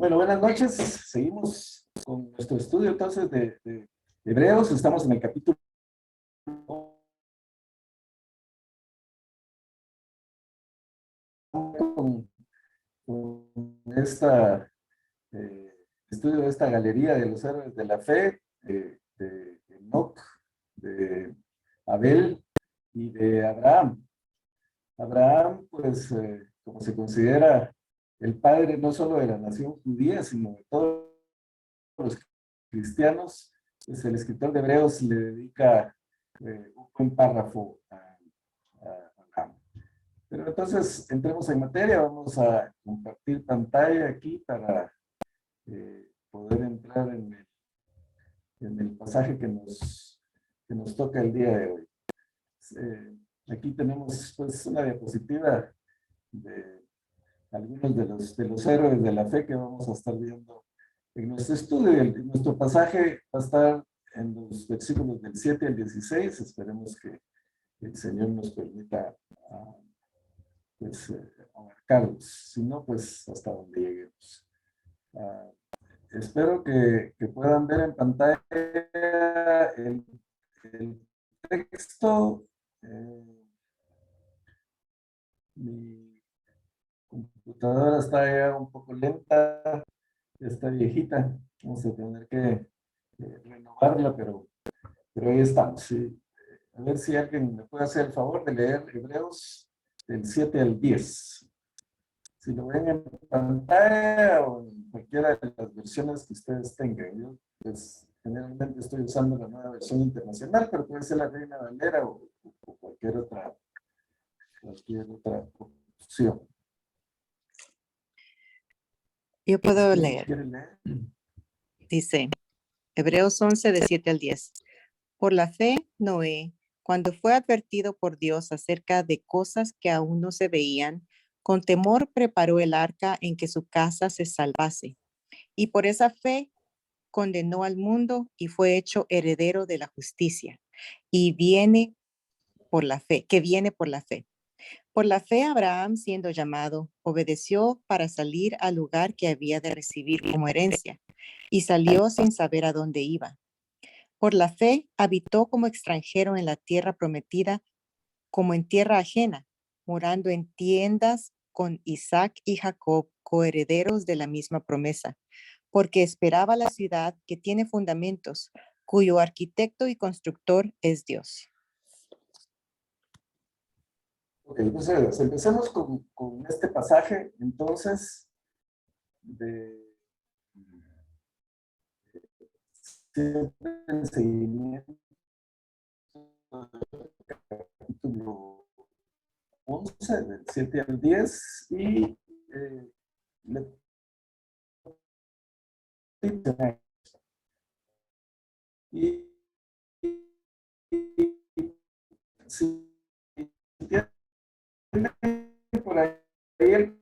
Bueno, buenas noches. Seguimos con nuestro estudio entonces de Hebreos. Estamos en el capítulo con esta estudio de esta galería de los héroes de la fe, de Enoc, de Abel y de Abraham. Abraham, pues, como se considera el padre no solo de la nación judía, sino de todos los cristianos, pues el escritor de Hebreos le dedica un párrafo a Abraham. Pero entonces, entremos en materia, vamos a compartir pantalla aquí para poder entrar en el pasaje que nos toca el día de hoy. Aquí tenemos pues una diapositiva de algunos de los héroes de la fe que vamos a estar viendo en nuestro estudio. Nuestro pasaje va a estar en los versículos del 7 al 16. Esperemos que el Señor nos permita pues, abarcarlos. Si no, pues hasta donde lleguemos. Espero que puedan ver en pantalla el texto. Mi computadora está ya un poco lenta, ya está viejita. Vamos a tener que renovarla, pero ahí estamos. Sí. A ver si alguien me puede hacer el favor de leer Hebreos del 7 al 10. Si lo ven en pantalla o en cualquiera de las versiones que ustedes tengan. Yo, pues, generalmente estoy usando la nueva versión internacional, pero puede ser la Reina Valera o cualquier otra opción. Yo puedo leer. ¿Quieren leer? Dice, Hebreos 11, de 7 al 10. Por la fe, Noé, cuando fue advertido por Dios acerca de cosas que aún no se veían, con temor preparó el arca en que su casa se salvase. Y por esa fe condenó al mundo y fue hecho heredero de la justicia. Y viene por la fe, que viene por la fe. Por la fe, Abraham, siendo llamado, obedeció para salir al lugar que había de recibir como herencia, y salió sin saber a dónde iba. Por la fe, habitó como extranjero en la tierra prometida, como en tierra ajena, morando en tiendas con Isaac y Jacob, coherederos de la misma promesa, porque esperaba la ciudad que tiene fundamentos, cuyo arquitecto y constructor es Dios. Ok, entonces empecemos con este pasaje, entonces, el seguimiento del capítulo 11, del 7 al 10, y si tienen por ahí el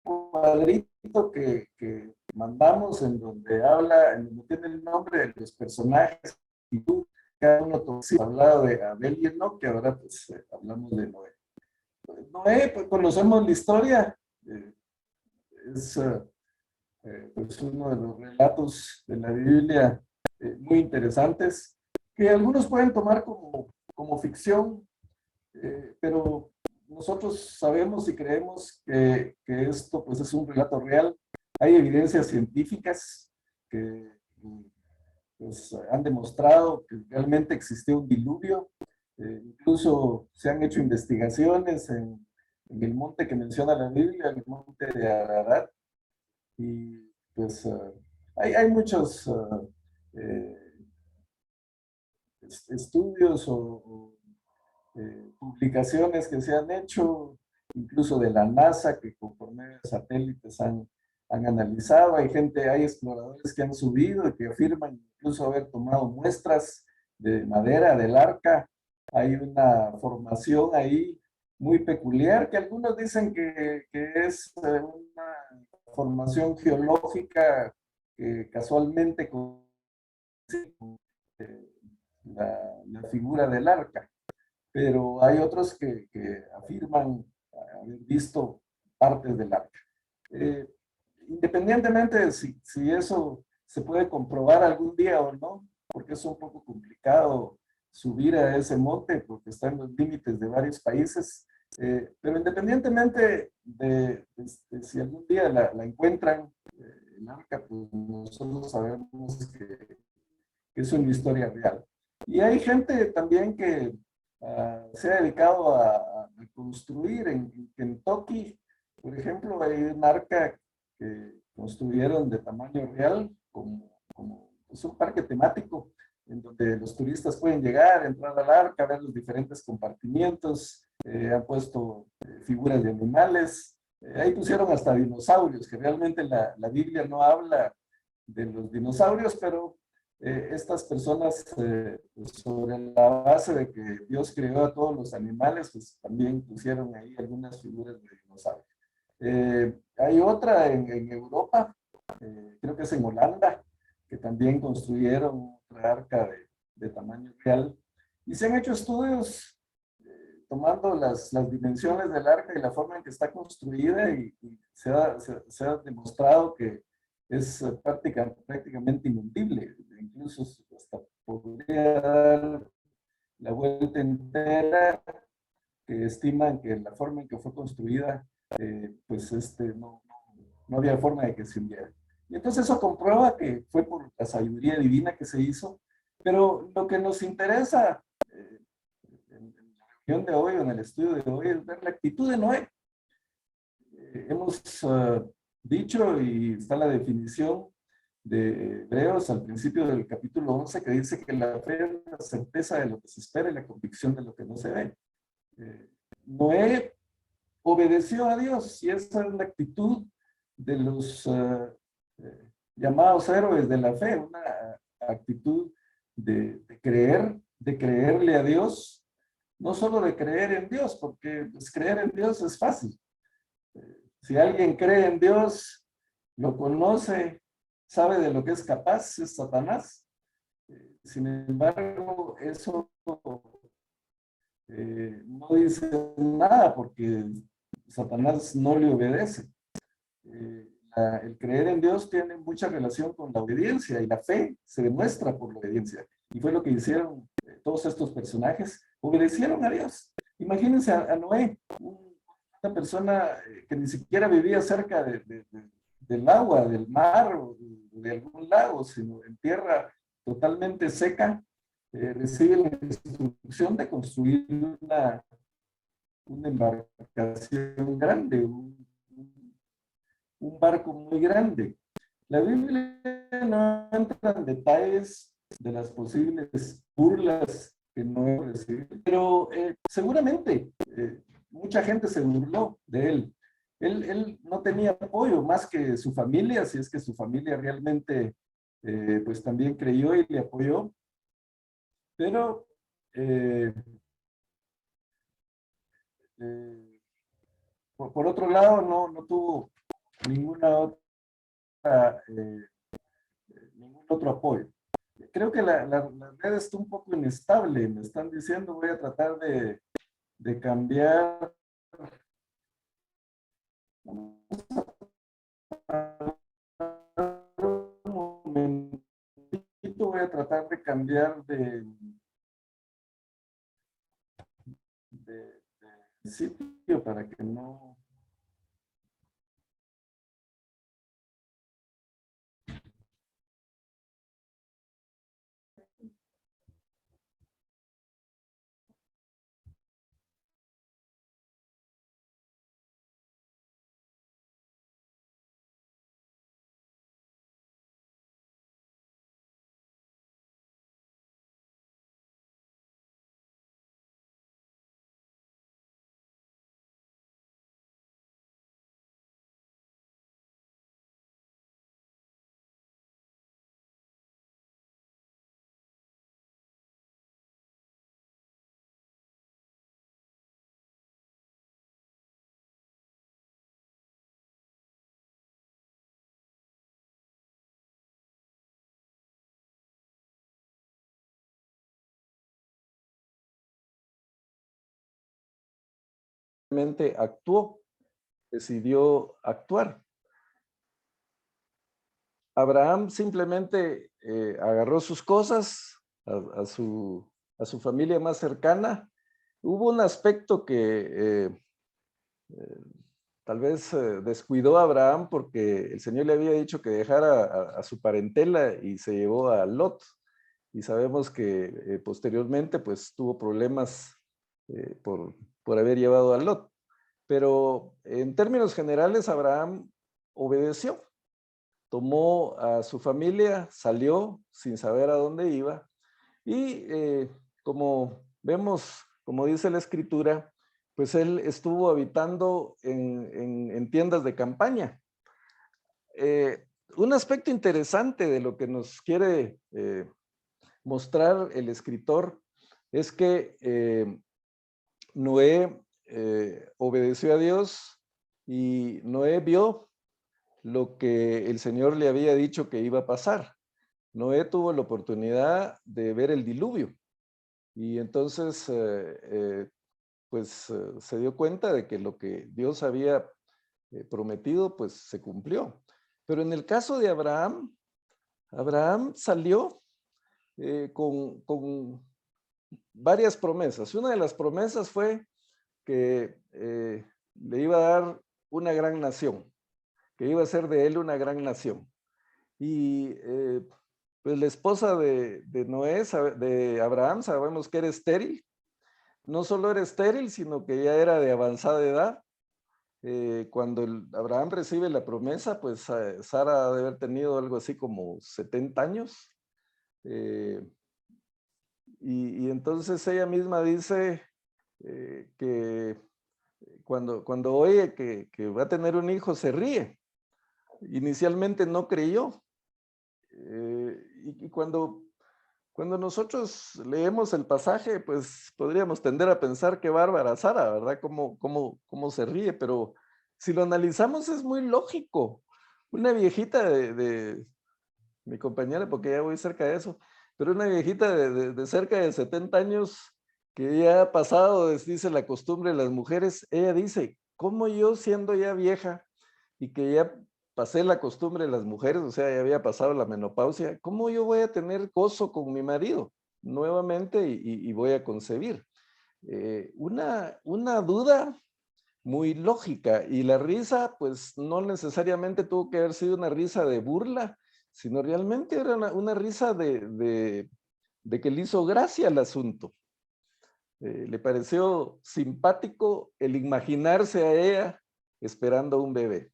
cuadrito que mandamos en donde habla, en donde tiene el nombre de los personajes, y tú, cada uno hablado de Abel y Enoc, que ahora pues hablamos de Noé. Noé, pues conocemos la historia, es pues uno de los relatos de la Biblia muy interesantes, que algunos pueden tomar como ficción, pero nosotros sabemos y creemos que esto pues es un relato real. Hay evidencias científicas que pues, han demostrado que realmente existió un diluvio. Incluso se han hecho investigaciones en el monte que menciona la Biblia, el monte de Ararat, y pues hay muchos estudios o publicaciones que se han hecho, incluso de la NASA, que por medio de satélites han analizado. Hay exploradores que han subido y que afirman incluso haber tomado muestras de madera del arca. Hay una formación ahí muy peculiar que algunos dicen que es una formación geológica que casualmente con la figura del arca, pero hay otros que afirman haber visto partes del arca. independientemente de si eso se puede comprobar algún día o no, porque es un poco complicado subir a ese monte porque está en los límites de varios países, pero independientemente de si algún día la encuentran, el arca, pues nosotros sabemos que es una historia real. Y hay gente también que se ha dedicado a construir en Kentucky, por ejemplo, hay un arca que construyeron de tamaño real, como es un parque temático, en donde los turistas pueden llegar, entrar al arca, ver los diferentes compartimientos, han puesto figuras de animales, ahí pusieron hasta dinosaurios, que realmente la Biblia no habla de los dinosaurios, pero estas personas, sobre la base de que Dios creó a todos los animales, pues también pusieron ahí algunas figuras de dinosaurios. Hay otra en Europa, creo que es en Holanda, que también construyeron otra arca de tamaño real. Y se han hecho estudios tomando las dimensiones del arca y la forma en que está construida y se ha demostrado que es prácticamente inundible. Incluso hasta podría dar la vuelta entera, que estiman que la forma en que fue construida, pues no había forma de que se hundiera. Y entonces eso comprueba que fue por la sabiduría divina que se hizo, pero lo que nos interesa en la reunión de hoy, o en el estudio de hoy, es ver la actitud de Noé. Hemos dicho, y está la definición de Hebreos al principio del capítulo 11, que dice que la fe es la certeza de lo que se espera y la convicción de lo que no se ve. Noé obedeció a Dios, y esa es la actitud de los llamados héroes de la fe, una actitud de creerle a Dios, no solo de creer en Dios, porque pues, creer en Dios es fácil. Si alguien cree en Dios, lo conoce, sabe de lo que es capaz, es Satanás. Sin embargo, eso no dice nada porque Satanás no le obedece. El creer en Dios tiene mucha relación con la obediencia, y la fe se demuestra por la obediencia. Y fue lo que hicieron todos estos personajes, obedecieron a Dios. Imagínense a Noé, una persona que ni siquiera vivía cerca del agua, del mar o de algún lago, sino en tierra totalmente seca, recibe la instrucción de construir una embarcación grande, un barco muy grande. La Biblia no entra en detalles de las posibles burlas que no recibió, pero seguramente mucha gente se burló de él. Él no tenía apoyo más que su familia, si es que su familia realmente pues también creyó y le apoyó, pero por otro lado no tuvo ninguna otra, ningún otro apoyo. Creo que la red está un poco inestable, me están diciendo, voy a tratar de cambiar. Un momentito, voy a tratar de cambiar de sitio para que no... Actuó, decidió actuar. Abraham simplemente agarró sus cosas, a su familia más cercana. Hubo un aspecto que tal vez descuidó a Abraham porque el Señor le había dicho que dejara a su parentela y se llevó a Lot. Y sabemos que posteriormente pues tuvo problemas por haber llevado a Lot. Pero en términos generales Abraham obedeció. Tomó a su familia, salió sin saber a dónde iba y como vemos, como dice la escritura, pues él estuvo habitando en tiendas de campaña. Un aspecto interesante de lo que nos quiere mostrar el escritor es que Noé obedeció a Dios y Noé vio lo que el Señor le había dicho que iba a pasar. Noé tuvo la oportunidad de ver el diluvio y entonces se dio cuenta de que lo que Dios había prometido pues se cumplió. Pero en el caso de Abraham, Abraham salió con varias promesas. Una de las promesas fue que le iba a dar una gran nación, que iba a ser de él una gran nación. Y pues la esposa de Noé, de Abraham, sabemos que era estéril. No solo era estéril, sino que ya era de avanzada edad. Cuando Abraham recibe la promesa, pues Sara debe haber tenido algo así como 70 años. Y entonces ella misma dice que cuando oye que va a tener un hijo, se ríe. Inicialmente no creyó. Y cuando nosotros leemos el pasaje, pues podríamos tender a pensar qué bárbara Sara, ¿verdad? ¿Cómo se ríe? Pero si lo analizamos es muy lógico. Una viejita de mi compañera, porque ya voy cerca de eso, pero una viejita de cerca de 70 años que ya ha pasado, dice la costumbre de las mujeres, ella dice, ¿cómo yo siendo ya vieja y que ya pasé la costumbre de las mujeres, o sea, ya había pasado la menopausia, ¿cómo yo voy a tener gozo con mi marido nuevamente y voy a concebir? Una duda muy lógica y la risa pues no necesariamente tuvo que haber sido una risa de burla, sino realmente era una risa de que le hizo gracia al asunto. Le pareció simpático el imaginarse a ella esperando un bebé.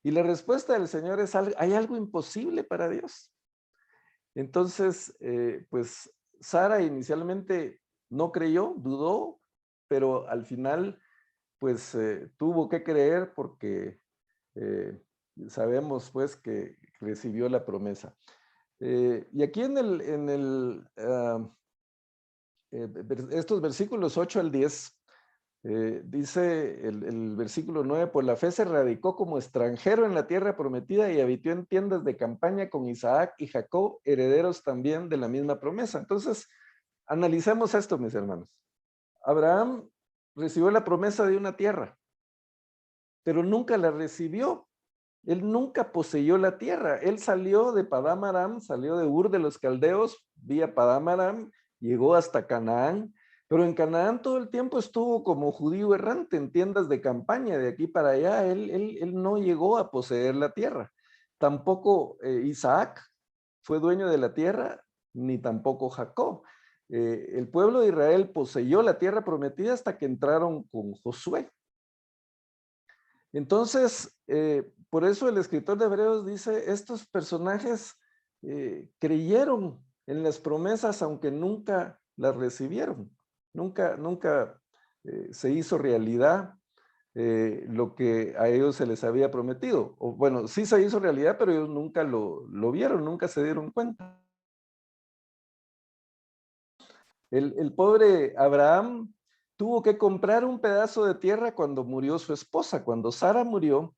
Y la respuesta del Señor es, hay algo imposible para Dios. Entonces, pues Sara inicialmente no creyó, dudó, pero al final, pues tuvo que creer porque sabemos pues que recibió la promesa. Y aquí estos versículos 8 al 10, dice el versículo 9, por la fe se radicó como extranjero en la tierra prometida y habitó en tiendas de campaña con Isaac y Jacob, herederos también de la misma promesa. Entonces, analicemos esto, mis hermanos. Abraham recibió la promesa de una tierra, pero nunca la recibió. Él nunca poseyó la tierra. Él salió de Padán Aram, salió de Ur de los Caldeos, vía Padán Aram, llegó hasta Canaán, pero en Canaán todo el tiempo estuvo como judío errante en tiendas de campaña, de aquí para allá. Él no llegó a poseer la tierra. Tampoco Isaac fue dueño de la tierra, ni tampoco Jacob. El pueblo de Israel poseyó la tierra prometida hasta que entraron con Josué. Entonces, por eso el escritor de Hebreos dice, estos personajes creyeron en las promesas aunque nunca las recibieron. Nunca se hizo realidad lo que a ellos se les había prometido. O bueno, sí se hizo realidad, pero ellos nunca lo vieron, nunca se dieron cuenta. El pobre Abraham tuvo que comprar un pedazo de tierra cuando murió su esposa. Cuando Sara murió,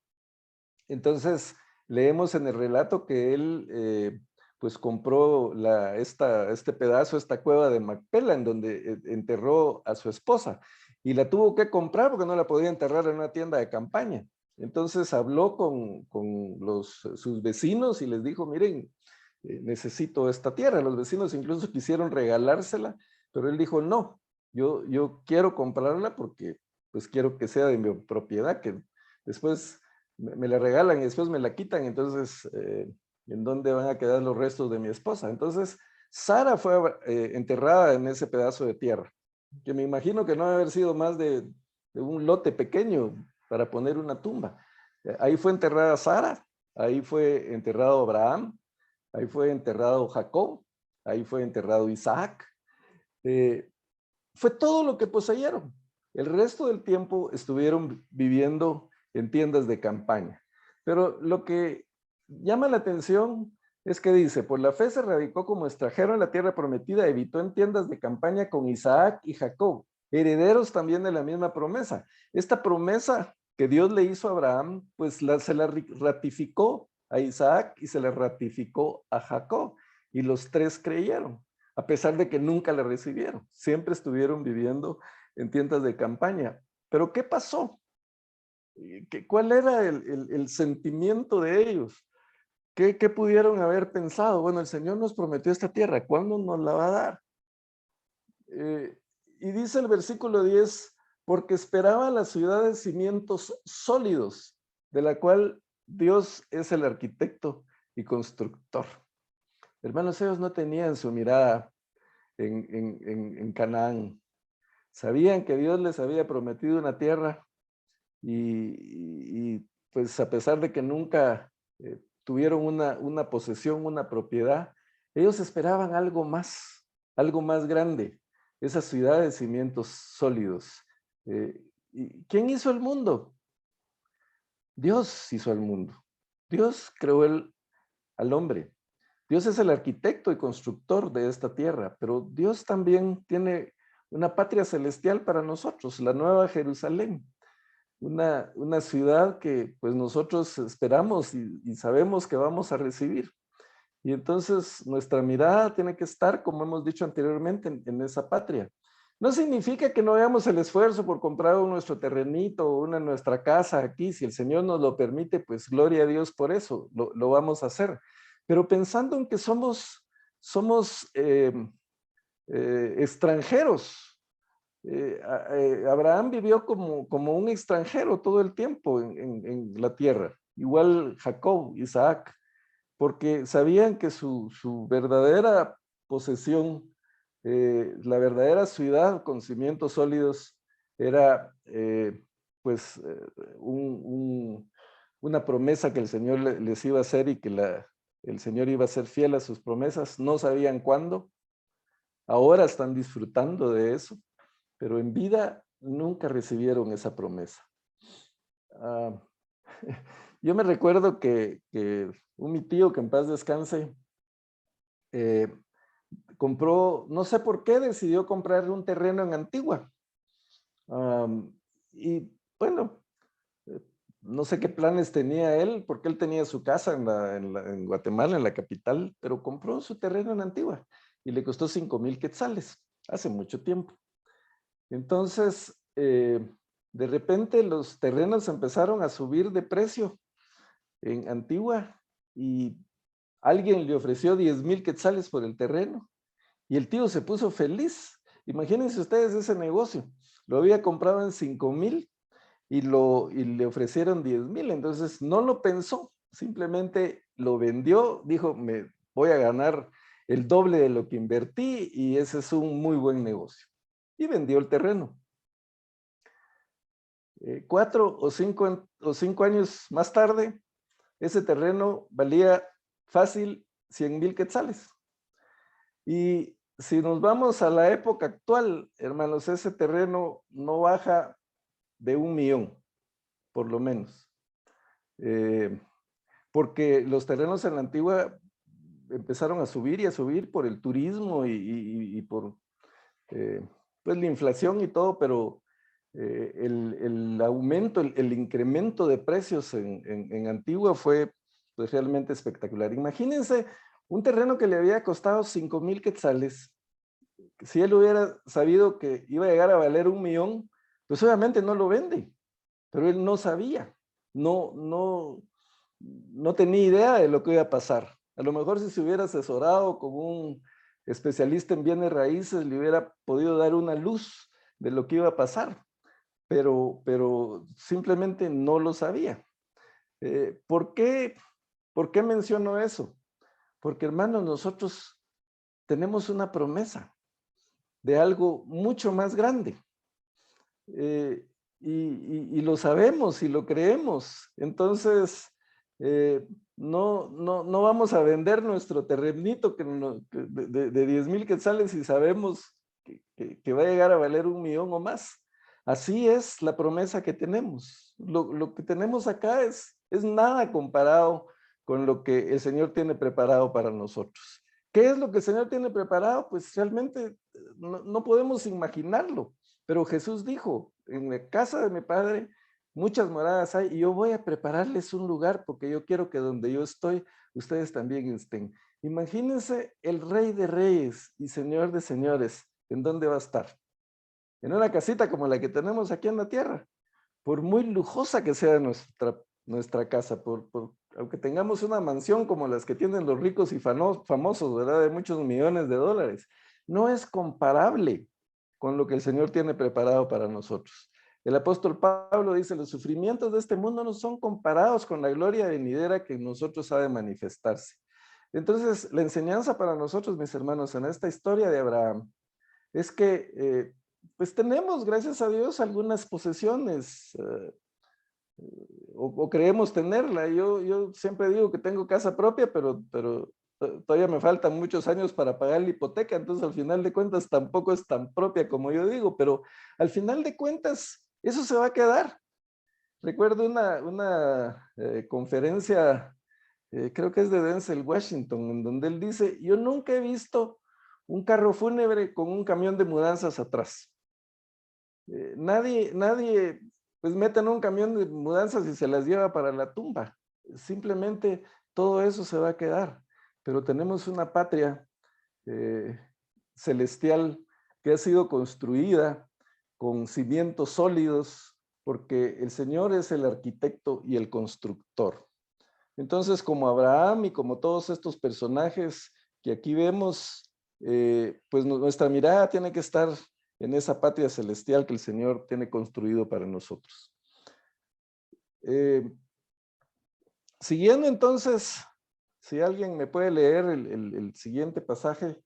entonces leemos en el relato que él pues compró este pedazo, esta cueva de Macpela, en donde enterró a su esposa. Y la tuvo que comprar porque no la podía enterrar en una tienda de campaña. Entonces habló con sus vecinos y les dijo, miren, necesito esta tierra. Los vecinos incluso quisieron regalársela, pero él dijo, no, yo quiero comprarla porque pues quiero que sea de mi propiedad, que después me la regalan y después me la quitan, entonces, ¿en dónde van a quedar los restos de mi esposa? Entonces, Sara fue enterrada en ese pedazo de tierra, que me imagino que no debe haber sido más de un lote pequeño para poner una tumba. Ahí fue enterrada Sara, ahí fue enterrado Abraham, ahí fue enterrado Jacob, ahí fue enterrado Isaac. Fue todo lo que poseyeron. El resto del tiempo estuvieron viviendo en tiendas de campaña. Pero lo que llama la atención es que dice, por la fe se radicó como extranjero en la tierra prometida, habitó en tiendas de campaña con Isaac y Jacob, herederos también de la misma promesa. Esta promesa que Dios le hizo a Abraham, pues se la ratificó a Isaac y se la ratificó a Jacob, y los tres creyeron, a pesar de que nunca la recibieron. Siempre estuvieron viviendo en tiendas de campaña. Pero ¿qué pasó? ¿Cuál era el sentimiento de ellos? ¿Qué pudieron haber pensado? Bueno, el Señor nos prometió esta tierra, ¿cuándo nos la va a dar? Y dice el versículo 10, porque esperaba la ciudad de cimientos sólidos, de la cual Dios es el arquitecto y constructor. Hermanos, ellos no tenían su mirada en Canaán. Sabían que Dios les había prometido una tierra y pues a pesar de que nunca tuvieron una posesión, una propiedad, ellos esperaban algo más grande, esa ciudad de cimientos sólidos. ¿Y quién hizo el mundo? Dios hizo el mundo. Dios creó al hombre. Dios es el arquitecto y constructor de esta tierra, pero Dios también tiene una patria celestial para nosotros, la Nueva Jerusalén, una ciudad que pues nosotros esperamos y sabemos que vamos a recibir. Y entonces nuestra mirada tiene que estar, como hemos dicho anteriormente, en esa patria. No significa que no hagamos el esfuerzo por comprar nuestro terrenito o nuestra casa aquí. Si el Señor nos lo permite, pues gloria a Dios por eso, lo vamos a hacer. Pero pensando en que somos extranjeros. Abraham vivió como un extranjero todo el tiempo en la tierra. Igual Jacob, Isaac, porque sabían que su verdadera posesión, la verdadera ciudad con cimientos sólidos, era pues una promesa que el Señor les iba a hacer y que el Señor iba a ser fiel a sus promesas. No sabían cuándo. Ahora están disfrutando de eso, pero en vida nunca recibieron esa promesa. Yo me recuerdo que mi tío, que en paz descanse, compró, no sé por qué, decidió comprar un terreno en Antigua. Y bueno, no sé qué planes tenía él, porque él tenía su casa en Guatemala, en la capital, pero compró su terreno en Antigua y le costó 5,000 quetzales, hace mucho tiempo. Entonces, de repente los terrenos empezaron a subir de precio en Antigua y alguien le ofreció 10,000 quetzales por el terreno y el tío se puso feliz. Imagínense ustedes ese negocio. Lo había comprado en 5,000 y le ofrecieron 10,000. Entonces no lo pensó, simplemente lo vendió, dijo, me voy a ganar el doble de lo que invertí y ese es un muy buen negocio. Y vendió el terreno. 4 o 5 años más tarde, ese terreno valía fácil 100,000 quetzales. Y si nos vamos a la época actual, hermanos, ese terreno no baja de 1,000,000, por lo menos. Porque los terrenos en la Antigua empezaron a subir y a subir por el turismo y por pues la inflación y todo, pero el aumento, el incremento de precios en Antigua fue pues realmente espectacular. Imagínense un terreno que le había costado 5,000 quetzales. Si él hubiera sabido que iba a llegar a valer 1,000,000, pues obviamente no lo vende, pero él no sabía. no tenía idea de lo que iba a pasar. A lo mejor si se hubiera asesorado con un especialista en bienes raíces, le hubiera podido dar una luz de lo que iba a pasar, pero simplemente no lo sabía. ¿Por qué menciono eso? Porque, hermanos, nosotros tenemos una promesa de algo mucho más grande. Y lo sabemos y lo creemos. Entonces, no vamos a vender nuestro terrenito de 10,000 quetzales y sabemos que va a llegar a valer 1,000,000 o más. Así es la promesa que tenemos. Lo que tenemos acá es nada comparado con lo que el Señor tiene preparado para nosotros. ¿Qué es lo que el Señor tiene preparado? Pues realmente no podemos imaginarlo. Pero Jesús dijo, en la casa de mi Padre muchas moradas hay y yo voy a prepararles un lugar porque yo quiero que donde yo estoy, ustedes también estén. Imagínense el Rey de Reyes y Señor de Señores, ¿en dónde va a estar? En una casita como la que tenemos aquí en la tierra. Por muy lujosa que sea nuestra casa, aunque tengamos una mansión como las que tienen los ricos y famosos, ¿verdad? De muchos millones de dólares, no es comparable con lo que el Señor tiene preparado para nosotros. El apóstol Pablo dice, los sufrimientos de este mundo no son comparados con la gloria venidera que en nosotros ha de manifestarse. Entonces, la enseñanza para nosotros, mis hermanos, en esta historia de Abraham, es que pues tenemos, gracias a Dios, algunas posesiones, o creemos tenerla. Yo siempre digo que tengo casa propia, pero todavía me faltan muchos años para pagar la hipoteca, entonces al final de cuentas tampoco es tan propia como yo digo, pero al final de cuentas eso se va a quedar. Recuerdo una conferencia, creo que es de Denzel Washington, en donde él dice, yo nunca he visto un carro fúnebre con un camión de mudanzas atrás. Nadie pues mete en un camión de mudanzas y se las lleva para la tumba. Simplemente todo eso se va a quedar. Pero tenemos una patria celestial que ha sido construida con cimientos sólidos, porque el Señor es el arquitecto y el constructor. Entonces, como Abraham y como todos estos personajes que aquí vemos, pues nuestra mirada tiene que estar en esa patria celestial que el Señor tiene construido para nosotros. Siguiendo entonces, si alguien me puede leer el siguiente pasaje,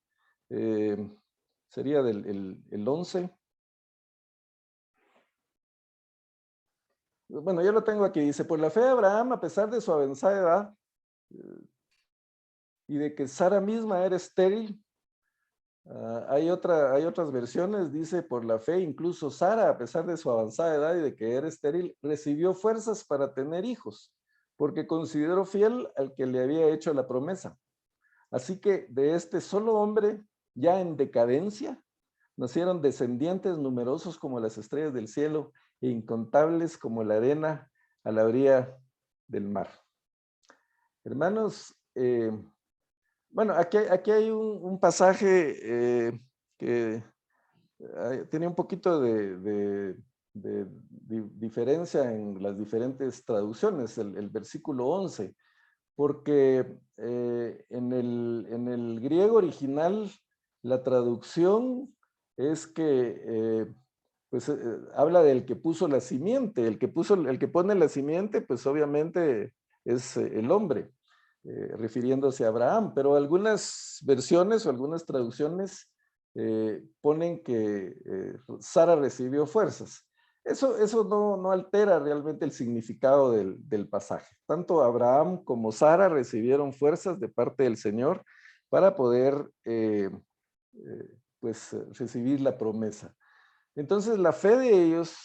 sería el 11. Bueno, yo lo tengo aquí, dice, por la fe de Abraham, a pesar de su avanzada edad, y de que Sara misma era estéril, hay otras versiones, dice, por la fe, incluso Sara, a pesar de su avanzada edad y de que era estéril, recibió fuerzas para tener hijos, porque consideró fiel al que le había hecho la promesa. Así que de este solo hombre, ya en decadencia, nacieron descendientes numerosos como las estrellas del cielo e incontables como la arena a la orilla del mar. Hermanos, bueno, aquí hay un pasaje que tiene un poquito de diferencia en las diferentes traducciones, el versículo 11, porque en el griego original la traducción es que pues habla del que puso la simiente, el que pone la simiente, pues obviamente es el hombre, refiriéndose a Abraham, pero algunas versiones o algunas traducciones ponen que Sara recibió fuerzas. Eso no altera realmente el significado del pasaje. Tanto Abraham como Sara recibieron fuerzas de parte del Señor para poder pues recibir la promesa. Entonces la fe de ellos,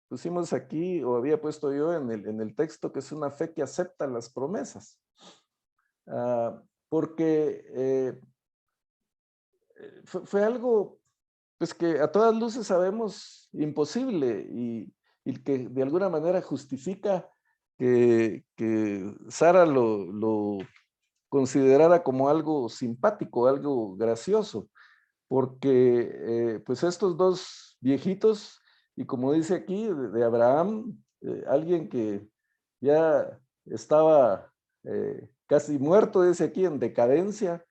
pusimos aquí, o había puesto yo en el texto, que es una fe que acepta las promesas. Porque fue algo pues que a todas luces sabemos imposible y que de alguna manera justifica que Sara lo considerara como algo simpático, algo gracioso, porque pues estos dos viejitos, y como dice aquí, de Abraham, alguien que ya estaba casi muerto, dice aquí, en decadencia,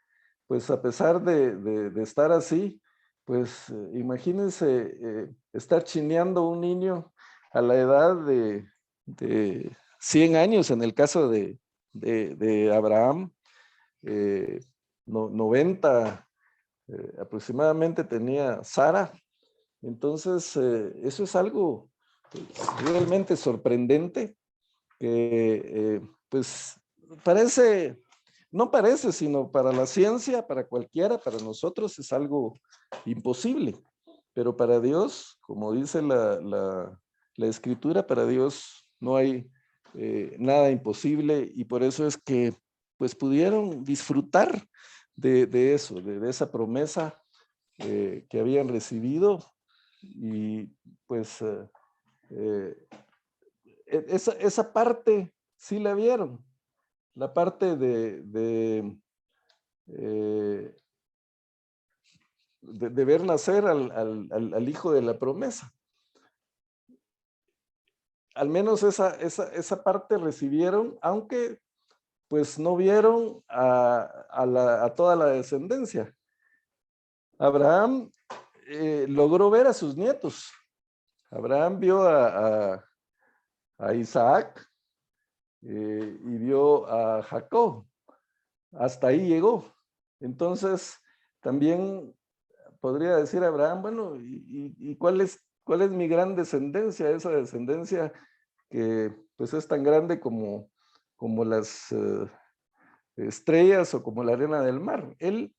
pues a pesar de estar así, pues imagínense estar chineando un niño a la edad de 100 años, en el caso de Abraham, 90 aproximadamente tenía Sara. Entonces, eso es algo realmente sorprendente que, pues, no parece, sino para la ciencia, para cualquiera, para nosotros es algo imposible. Pero para Dios, como dice la Escritura, para Dios no hay nada imposible, y por eso es que, pues, pudieron disfrutar de eso, de esa promesa que habían recibido, y pues esa parte sí la vieron, la parte de ver nacer al hijo de la promesa. Al menos esa parte recibieron, aunque pues no vieron a toda la descendencia. Abraham logró ver a sus nietos. Abraham vio a Isaac y vio a Jacob. Hasta ahí llegó. Entonces, también podría decir Abraham, bueno, ¿y cuál es mi gran descendencia? Esa descendencia que pues es tan grande como las estrellas o como la arena del mar. Él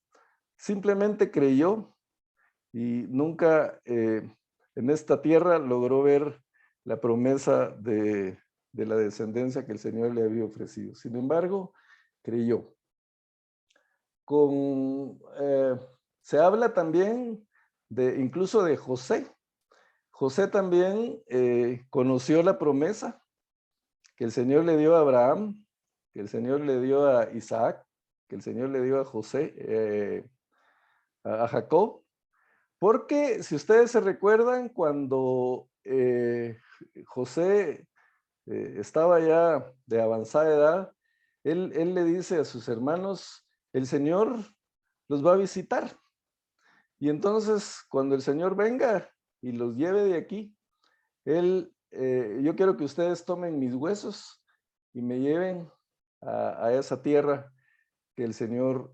simplemente creyó y nunca en esta tierra logró ver la promesa de la descendencia que el Señor le había ofrecido. Sin embargo, creyó. Se habla también incluso de José. José también conoció la promesa que el Señor le dio a Abraham, que el Señor le dio a Isaac, que el Señor le dio a José, a Jacob, porque si ustedes se recuerdan, cuando José estaba ya de avanzada edad, él le dice a sus hermanos, el Señor los va a visitar. Y entonces, cuando el Señor venga y los lleve de aquí, yo quiero que ustedes tomen mis huesos y me lleven a esa tierra que el Señor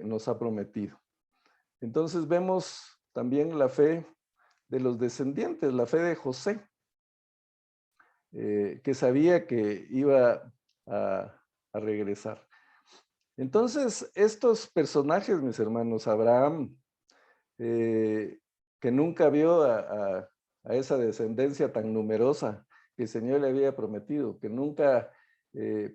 nos ha prometido. Entonces vemos también la fe de los descendientes, la fe de José, que sabía que iba a regresar. Entonces, estos personajes, mis hermanos, Abraham, que nunca vio a esa descendencia tan numerosa que el Señor le había prometido, que nunca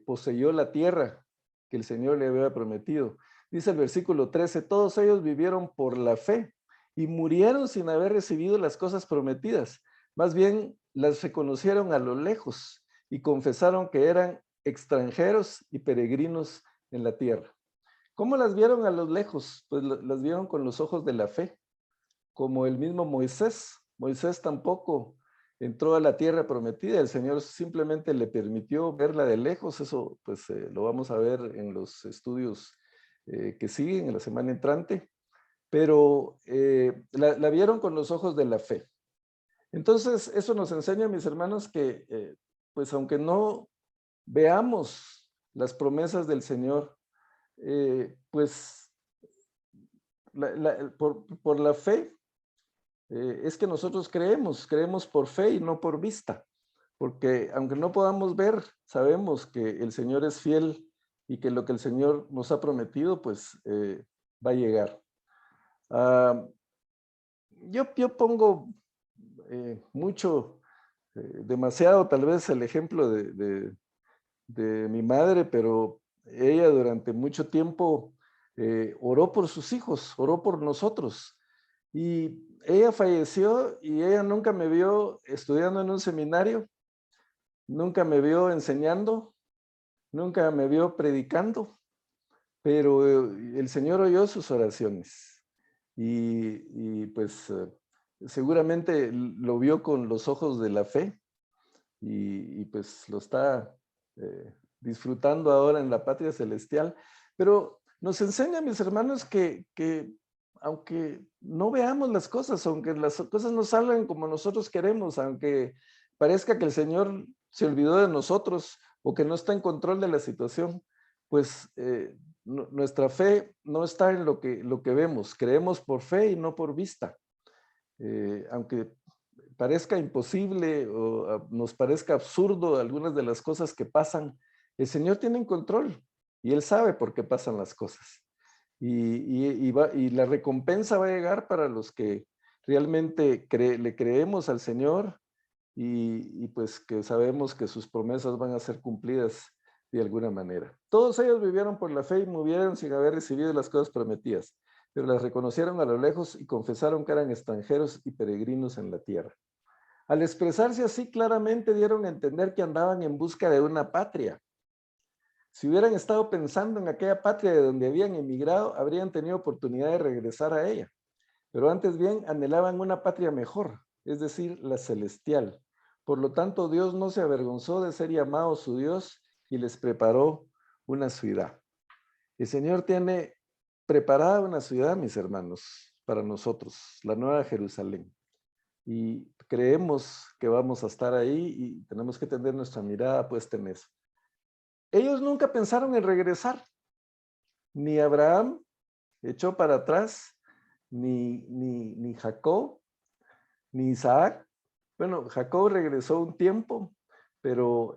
poseyó la tierra que el Señor le había prometido. Dice el versículo 13, todos ellos vivieron por la fe y murieron sin haber recibido las cosas prometidas. Más bien, las reconocieron a lo lejos y confesaron que eran extranjeros y peregrinos en la tierra. ¿Cómo las vieron a lo lejos? Pues las vieron con los ojos de la fe, como el mismo Moisés. Moisés tampoco entró a la tierra prometida, el Señor simplemente le permitió verla de lejos. Eso pues lo vamos a ver en los estudios que siguen en la semana entrante, pero la vieron con los ojos de la fe. Entonces, eso nos enseña, mis hermanos, que pues aunque no veamos las promesas del Señor, pues por la fe, es que nosotros creemos por fe y no por vista, porque aunque no podamos ver, sabemos que el Señor es fiel y que lo que el Señor nos ha prometido, pues va a llegar. Yo pongo demasiado tal vez el ejemplo de mi madre, pero ella durante mucho tiempo oró por sus hijos, oró por nosotros. Y ella falleció y ella nunca me vio estudiando en un seminario, nunca me vio enseñando, nunca me vio predicando, pero el Señor oyó sus oraciones y pues seguramente lo vio con los ojos de la fe y pues lo está disfrutando ahora en la patria celestial. Pero nos enseña, mis hermanos, que aunque no veamos las cosas, aunque las cosas no salgan como nosotros queremos, aunque parezca que el Señor se olvidó de nosotros o que no está en control de la situación, pues nuestra fe no está en lo que vemos. Creemos por fe y no por vista. Aunque parezca imposible o nos parezca absurdo algunas de las cosas que pasan, el Señor tiene en control y Él sabe por qué pasan las cosas. Y la recompensa va a llegar para los que realmente le creemos al Señor y pues que sabemos que sus promesas van a ser cumplidas de alguna manera. Todos ellos vivieron por la fe y murieron sin haber recibido las cosas prometidas, pero las reconocieron a lo lejos y confesaron que eran extranjeros y peregrinos en la tierra. Al expresarse así claramente dieron a entender que andaban en busca de una patria. Si hubieran estado pensando en aquella patria de donde habían emigrado, habrían tenido oportunidad de regresar a ella. Pero antes bien anhelaban una patria mejor, es decir, la celestial. Por lo tanto, Dios no se avergonzó de ser llamado su Dios y les preparó una ciudad. El Señor tiene preparada una ciudad, mis hermanos, para nosotros, la Nueva Jerusalén. Y creemos que vamos a estar ahí y tenemos que tener nuestra mirada puesta en eso. Ellos nunca pensaron en regresar. Ni Abraham echó para atrás, ni Jacob, ni Isaac. Bueno, Jacob regresó un tiempo, pero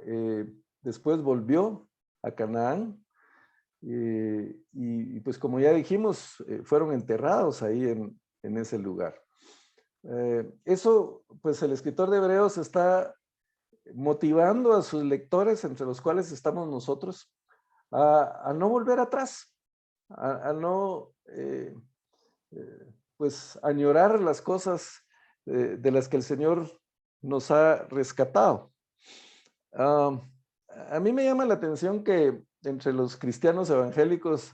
después volvió a Canaán. Y pues como ya dijimos, fueron enterrados ahí en ese lugar. Eso, pues el escritor de Hebreos está motivando a sus lectores, entre los cuales estamos nosotros, a no volver atrás, a no pues añorar las cosas de las que el Señor nos ha rescatado. A mí me llama la atención que entre los cristianos evangélicos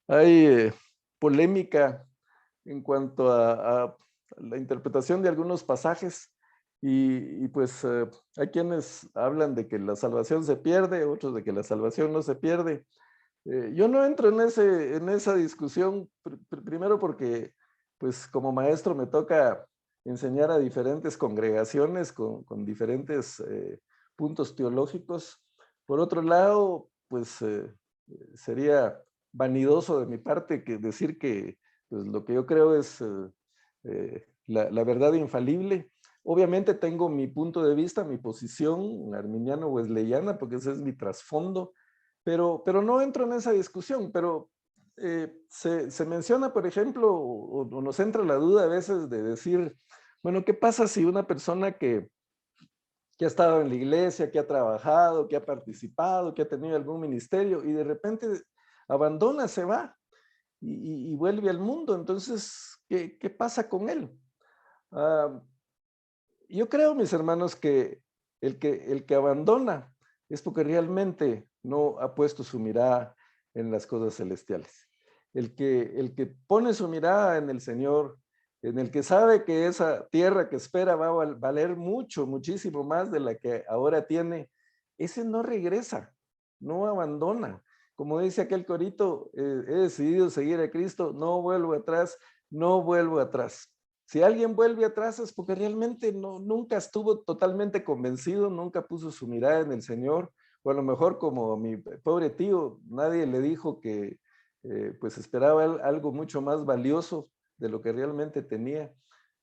hay polémica en cuanto a la interpretación de algunos pasajes y pues hay quienes hablan de que la salvación se pierde, otros de que la salvación no se pierde. Yo no entro en esa discusión, primero porque pues como maestro me toca enseñar a diferentes congregaciones con diferentes puntos teológicos. Por otro lado, pues sería vanidoso de mi parte decir que pues, lo que yo creo es la verdad infalible. Obviamente tengo mi punto de vista, mi posición arminiano wesleyana, porque ese es mi trasfondo, pero no entro en esa discusión. Pero se menciona, por ejemplo, o nos entra la duda a veces de decir, bueno, ¿qué pasa si una persona que ha estado en la iglesia, que ha trabajado, que ha participado, que ha tenido algún ministerio y de repente abandona, se va y vuelve al mundo? Entonces, ¿qué pasa con él? Yo creo, mis hermanos, que el que abandona es porque realmente no ha puesto su mirada en las cosas celestiales. El que pone su mirada en el Señor, en el que sabe que esa tierra que espera va a valer mucho, muchísimo más de la que ahora tiene, ese no regresa, no abandona. Como dice aquel corito, he decidido seguir a Cristo, no vuelvo atrás, no vuelvo atrás. Si alguien vuelve atrás es porque realmente nunca estuvo totalmente convencido, nunca puso su mirada en el Señor, o a lo mejor como mi pobre tío, nadie le dijo que pues esperaba algo mucho más valioso de lo que realmente tenía.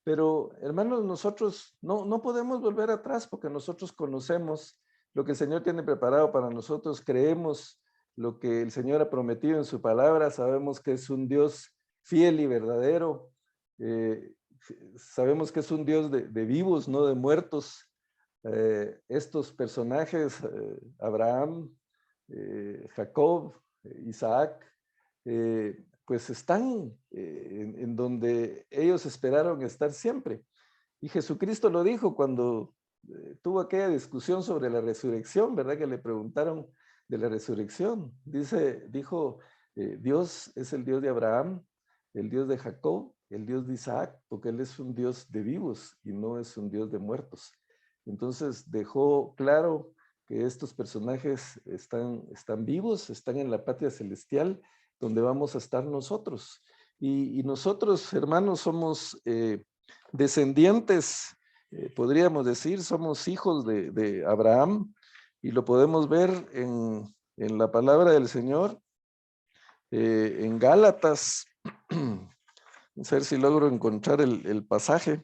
Pero hermanos, nosotros no podemos volver atrás porque nosotros conocemos lo que el Señor tiene preparado para nosotros, creemos lo que el Señor ha prometido en su palabra, sabemos que es un Dios fiel y verdadero, sabemos que es un Dios de vivos, no de muertos. Estos personajes, Abraham, Jacob, Isaac, pues están en donde ellos esperaron estar siempre. Y Jesucristo lo dijo cuando tuvo aquella discusión sobre la resurrección, ¿verdad? Que le preguntaron de la resurrección. Dijo, Dios es el Dios de Abraham, el Dios de Jacob, el Dios de Isaac, porque Él es un Dios de vivos y no es un Dios de muertos. Entonces dejó claro que estos personajes están vivos, están en la patria celestial, donde vamos a estar nosotros. Y nosotros, hermanos, somos descendientes, podríamos decir, somos hijos de Abraham, y lo podemos ver en la palabra del Señor, en Gálatas. Vamos a ver si logro encontrar el pasaje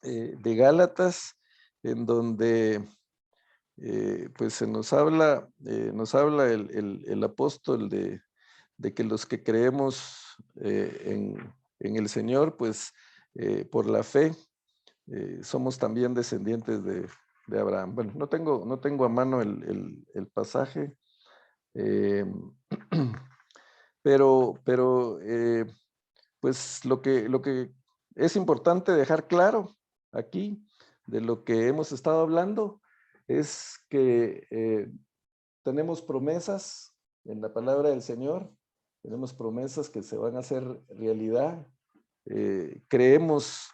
de Gálatas, en donde pues se nos habla el apóstol de que los que creemos en el Señor, pues por la fe, somos también descendientes de Abraham. Bueno, no tengo a mano el pasaje, pero pues lo que es importante dejar claro aquí de lo que hemos estado hablando es que tenemos promesas en la palabra del Señor, tenemos promesas que se van a hacer realidad, creemos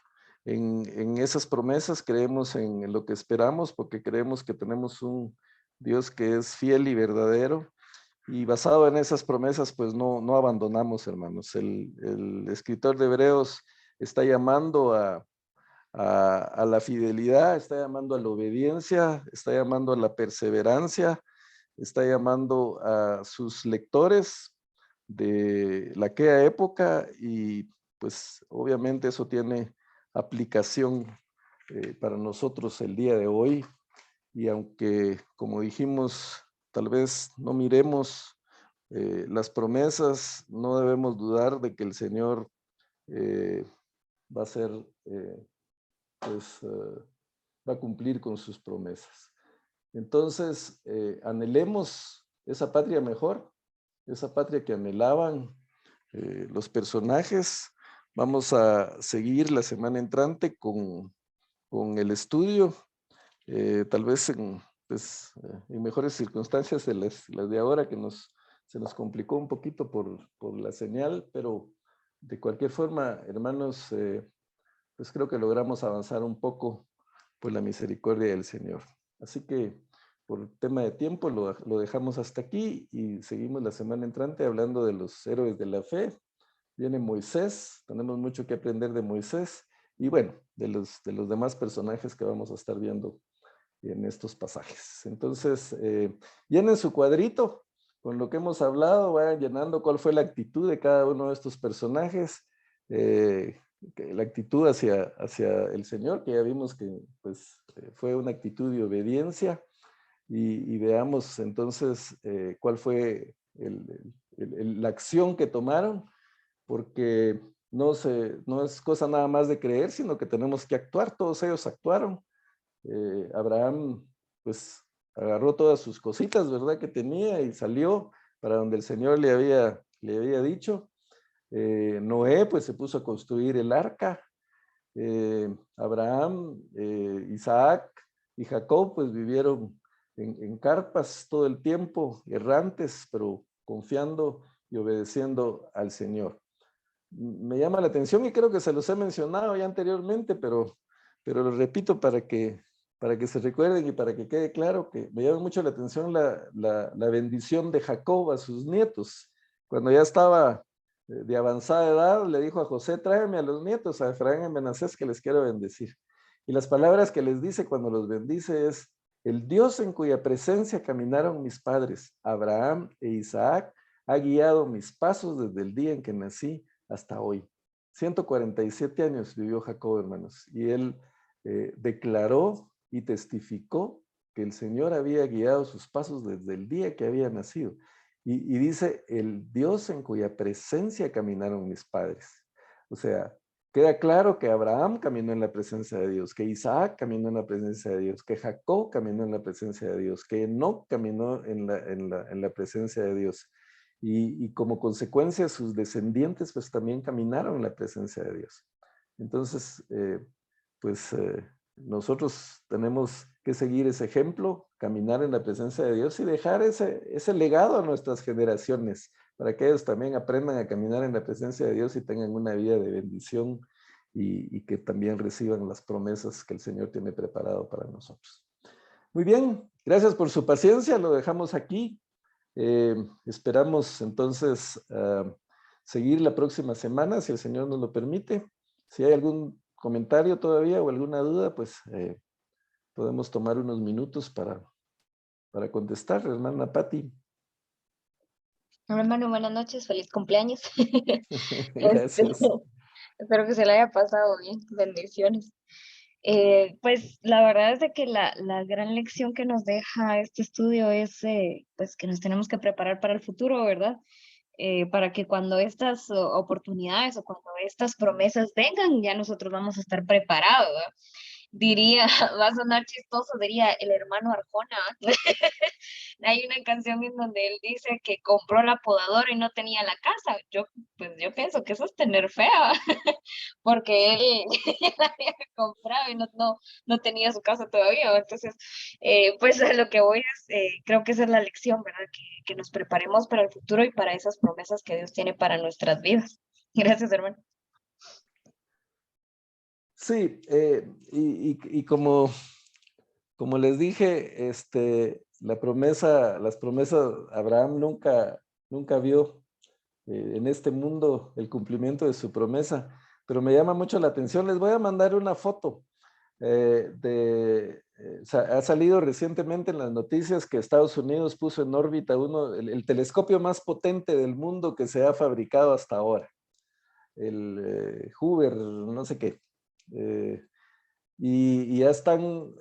en esas promesas, creemos en lo que esperamos, porque creemos que tenemos un Dios que es fiel y verdadero, y basado en esas promesas, pues no abandonamos, hermanos. El escritor de Hebreos está llamando a la fidelidad, está llamando a la obediencia, está llamando a la perseverancia, está llamando a sus lectores de aquella época, y pues obviamente eso tiene aplicación para nosotros el día de hoy. Y aunque, como dijimos, tal vez no miremos las promesas, no debemos dudar de que el Señor va a ser, pues, va a cumplir con sus promesas. Entonces, anhelemos esa patria mejor, esa patria que anhelaban los personajes. Vamos a seguir la semana entrante con el estudio, tal vez pues, en mejores circunstancias de las de ahora, que se nos complicó un poquito por la señal, pero de cualquier forma, hermanos, pues creo que logramos avanzar un poco por la misericordia del Señor. Así que por tema de tiempo lo dejamos hasta aquí, y seguimos la semana entrante hablando de los héroes de la fe. Viene Moisés, tenemos mucho que aprender de Moisés, y bueno, de los demás personajes que vamos a estar viendo en estos pasajes. Entonces, llenen su cuadrito con lo que hemos hablado, vayan llenando cuál fue la actitud de cada uno de estos personajes, la actitud hacia el Señor, que ya vimos que pues, fue una actitud de obediencia, y veamos entonces cuál fue la acción que tomaron, porque no es cosa nada más de creer, sino que tenemos que actuar. Todos ellos actuaron. Abraham, pues, agarró todas sus cositas, ¿verdad?, que tenía, y salió para donde el Señor le había dicho. Noé, pues, se puso a construir el arca. Abraham, Isaac y Jacob, pues, vivieron en carpas todo el tiempo, errantes, pero confiando y obedeciendo al Señor. Me llama la atención, y creo que se los he mencionado ya anteriormente, pero lo repito para que se recuerden y para que quede claro, que me llama mucho la atención la bendición de Jacob a sus nietos. Cuando ya estaba de avanzada edad, le dijo a José: tráeme a los nietos, a Efraín y Manasés, que les quiero bendecir. Y las palabras que les dice cuando los bendice es: el Dios en cuya presencia caminaron mis padres, Abraham e Isaac, ha guiado mis pasos desde el día en que nací hasta hoy. 147 años vivió Jacob, hermanos, y él declaró y testificó que el Señor había guiado sus pasos desde el día que había nacido. Y dice: el Dios en cuya presencia caminaron mis padres. O sea, queda claro que Abraham caminó en la presencia de Dios, que Isaac caminó en la presencia de Dios, que Jacob caminó en la presencia de Dios, que Enoc caminó en la presencia de Dios. Y como consecuencia, sus descendientes pues también caminaron en la presencia de Dios. Entonces, nosotros tenemos que seguir ese ejemplo, caminar en la presencia de Dios, y dejar ese legado a nuestras generaciones, para que ellos también aprendan a caminar en la presencia de Dios y tengan una vida de bendición, y que también reciban las promesas que el Señor tiene preparado para nosotros. Muy bien, gracias por su paciencia, lo dejamos aquí. Esperamos entonces seguir la próxima semana, si el Señor nos lo permite. Si hay algún comentario todavía o alguna duda, pues podemos tomar unos minutos para contestar, hermana Patti. Hola, hermano, buenas noches, feliz cumpleaños. Gracias. Espero que se le haya pasado bien, bendiciones. Pues la verdad es de que la gran lección que nos deja este estudio es pues que nos tenemos que preparar para el futuro, ¿verdad? Para que cuando estas oportunidades o cuando estas promesas vengan, ya nosotros vamos a estar preparados, ¿verdad? Diría, va a sonar chistoso, diría el hermano Arjona. Hay una canción en donde él dice que compró la podadora y no tenía la casa. Pues yo pienso que eso es tener fea, porque él ya la había comprado y no tenía su casa todavía. Entonces, pues a lo que voy es, creo que esa es la lección, ¿verdad? Que nos preparemos para el futuro y para esas promesas que Dios tiene para nuestras vidas. Gracias, hermano. Sí, y como les dije, las promesas, Abraham nunca vio en este mundo el cumplimiento de su promesa, pero me llama mucho la atención. Les voy a mandar una foto ha salido recientemente en las noticias que Estados Unidos puso en órbita el telescopio más potente del mundo que se ha fabricado hasta ahora, el Hubble, no sé qué. Y ya están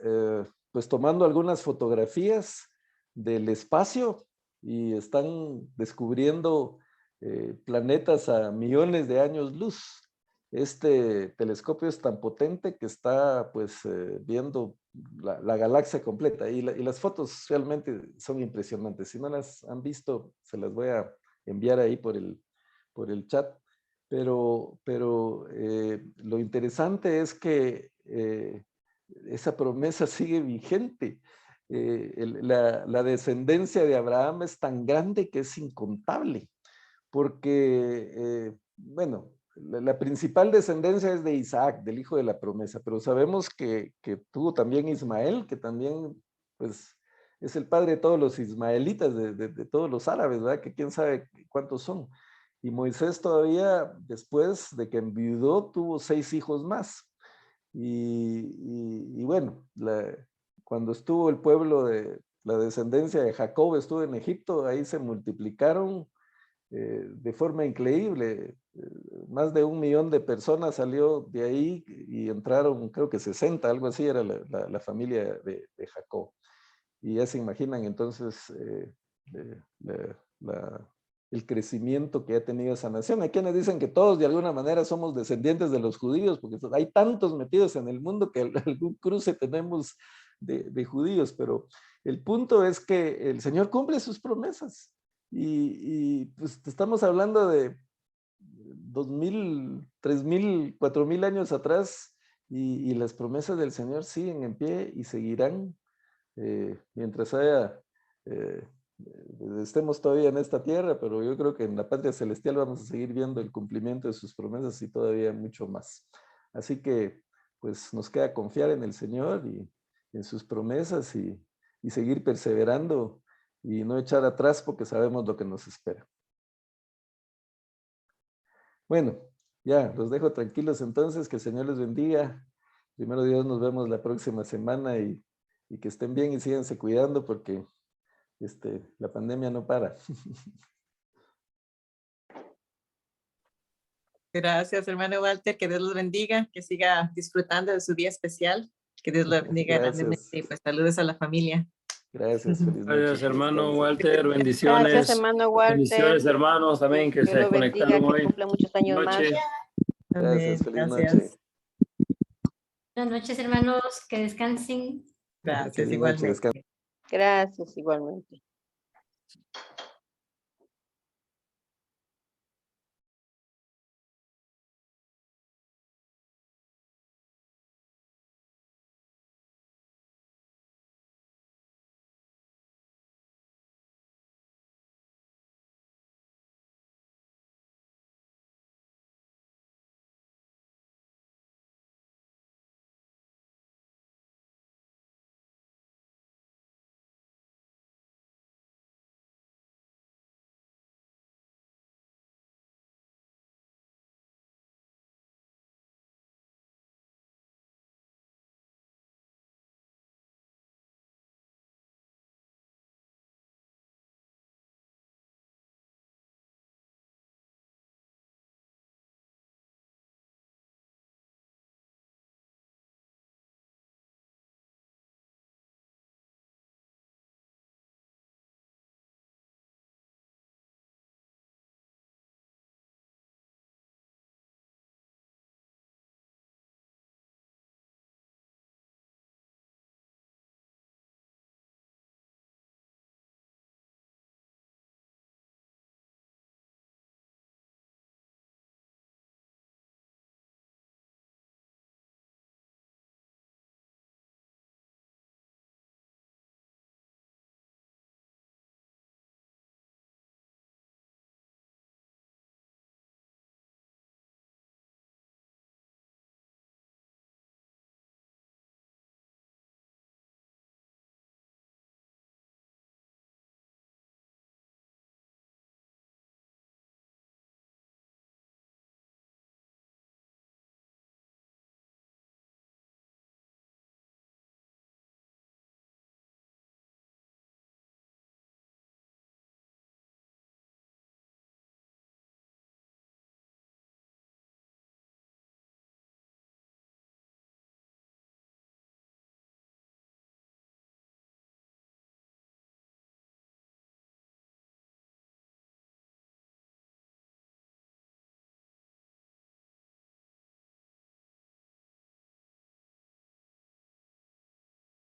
pues tomando algunas fotografías del espacio y están descubriendo planetas a millones de años luz. Este telescopio es tan potente que está pues viendo la galaxia completa y las fotos realmente son impresionantes. Si no las han visto, se las voy a enviar ahí por el chat. Pero lo interesante es que esa promesa sigue vigente. La descendencia de Abraham es tan grande que es incontable, porque, bueno, la principal descendencia es de Isaac, del hijo de la promesa, pero sabemos que tuvo también Ismael, que también, pues, es el padre de todos los ismaelitas, de todos los árabes, ¿verdad? Que quién sabe cuántos son. Y Moisés todavía, después de que enviudó, tuvo 6 hijos más. Y bueno, cuando estuvo el pueblo de la descendencia de Jacob, estuvo en Egipto, ahí se multiplicaron de forma increíble. Más de 1 millón de personas salió de ahí y entraron, creo que 60, algo así era la familia de Jacob. Y ya se imaginan entonces el crecimiento que ha tenido esa nación. Hay quienes dicen que todos de alguna manera somos descendientes de los judíos, porque hay tantos metidos en el mundo que algún cruce tenemos de judíos, pero el punto es que el Señor cumple sus promesas. Y pues estamos hablando de 2000, 3000, 4000 años atrás, y las promesas del Señor siguen en pie y seguirán mientras estemos todavía en esta tierra, pero yo creo que en la patria celestial vamos a seguir viendo el cumplimiento de sus promesas y todavía mucho más. Así que pues nos queda confiar en el Señor y en sus promesas y seguir perseverando y no echar atrás porque sabemos lo que nos espera. Bueno, ya, los dejo tranquilos entonces, que el Señor les bendiga. Primero Dios, nos vemos la próxima semana y que estén bien y síganse cuidando porque la pandemia no para. Gracias, hermano Walter. Que Dios los bendiga, que siga disfrutando de su día especial. Que Dios los bendiga grandemente y pues saludos a la familia. Gracias, feliz noche. Gracias, hermano Walter. Gracias, Bendiciones. hermano Walter. Bendiciones, hermanos, también que Dios se lo bendiga, conectaron que hoy. cumpla muchos años más. Noche. Gracias, feliz noche. Gracias. Buenas noches, hermanos, que descansen. Gracias, Feliz noche, igualmente. descansa. Gracias, igualmente.